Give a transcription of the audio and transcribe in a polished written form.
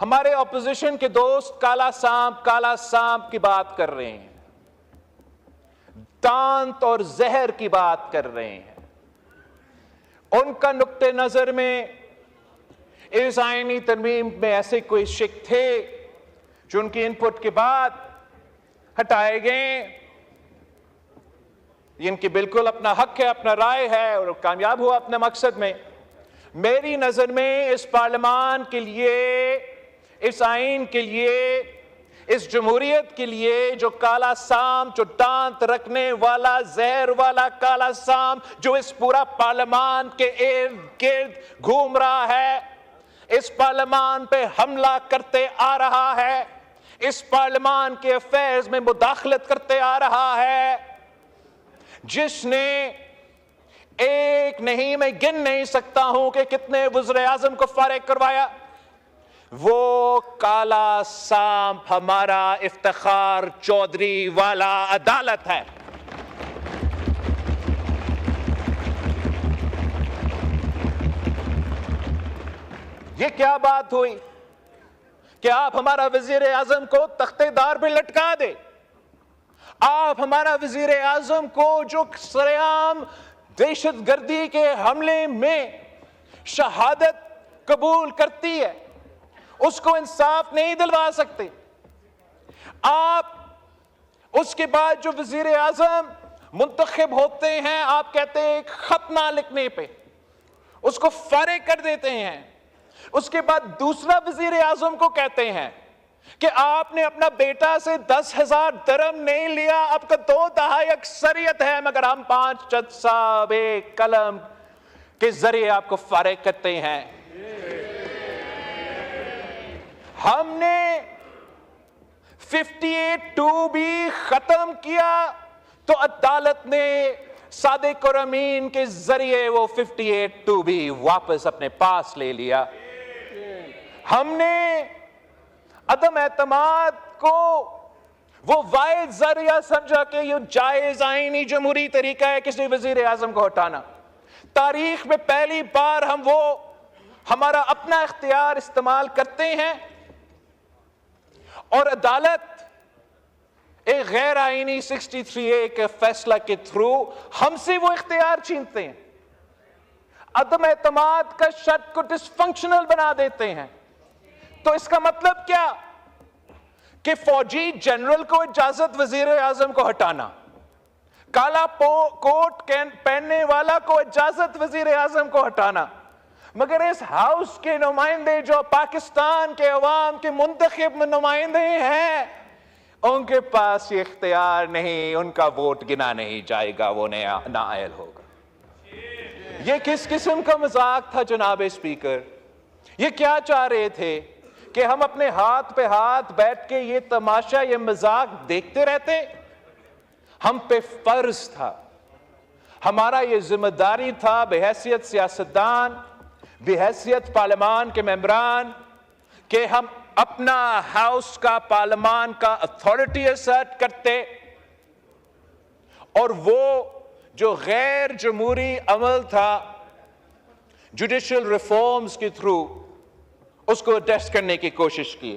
हमारे ऑपोजिशन के दोस्त काला सांप की बात कर रहे हैं, दांत और जहर की बात कर रहे हैं। उनका नुक्ते नजर में इस आईनी तरमीम में ऐसे कोई शिक थे जो उनकी इनपुट के बाद हटाए गए। इनकी बिल्कुल अपना हक है, अपना राय है और कामयाब हुआ अपने मकसद में। मेरी नजर में इस पार्लियामान के लिए, इस आईन के लिए, इस जमहूरियत के लिए जो काला सांप, जो दांत रखने वाला जहर वाला काला सांप जो इस पूरा पार्लियामान के इर्द गिर्द घूम रहा है, इस पार्लियामान पे हमला करते आ रहा है, इस पार्लियामान के अफेयर्स में मुदाखलत करते आ रहा है, जिसने एक नहीं, मैं गिन नहीं सकता हूं कि कितने वज़ीर आज़म को फारिग करवाया, वो काला सांप हमारा इफ्तिखार चौधरी वाला अदालत है। ये क्या बात हुई कि आप हमारा वजीर आजम को तख्तेदार पे लटका दे? आप हमारा वजीर आजम को जो सरेआम दहशतगर्दी के हमले में शहादत कबूल करती है, उसको इंसाफ नहीं दिलवा सकते। आप उसके बाद जो वजीर आजम मुंतखब होते हैं, आप कहते हैं एक खत ना लिखने पे उसको फारिग कर देते हैं। उसके बाद दूसरा वजीर आजम को कहते हैं कि आपने अपना बेटा से 10,000 दरम नहीं लिया, आपका 2 दहाई अक्सरियत है, मगर हम 5 जज साहब कलम के जरिए आपको फारिग करते हैं। हमने 58(2) भी खत्म किया तो अदालत ने सादिक और अमीन के जरिए वो 58(2) भी वापस अपने पास ले लिया। हमने अदम एतमाद को वो वाहिद जरिया समझा कि ये जायज आईनी जमहूरी तरीका है किसी वजीर आजम को हटाना। तारीख में पहली बार हम वो हमारा अपना इख्तियार इस्तेमाल करते हैं और अदालत एक गैर आईनी 63A के फैसला के थ्रू हमसे वो इख्तियार छीनते हैं, अदम एतमाद का शर्त को डिसफंक्शनल बना देते हैं। तो इसका मतलब क्या कि फौजी जनरल को इजाजत वजीर आजम को हटाना, काला कोट पहनने वाला को इजाजत वजीर आजम को हटाना, मगर इस हाउस के नुमाइंदे जो पाकिस्तान के अवाम के मुंतखब नुमाइंदे हैं, उनके पास ये इख्तियार नहीं, उनका वोट गिना नहीं जाएगा, वो नाअहल होगा। ये किस किस्म का मजाक था जनाब स्पीकर? ये क्या चाह रहे थे कि हम अपने हाथ पे हाथ बैठ के ये तमाशा, ये मजाक देखते रहते? हम पे फर्ज था, हमारा ये जिम्मेदारी था बेहैसियत सियासतदान, बेहैसियत पार्लियामान के मेंबरान, कि हम अपना हाउस का, पार्लियामान का अथॉरिटी असर्ट करते और वो जो गैर जमहूरी अमल था जुडिशियल रिफॉर्म्स के थ्रू उसको टेस्ट करने की कोशिश की।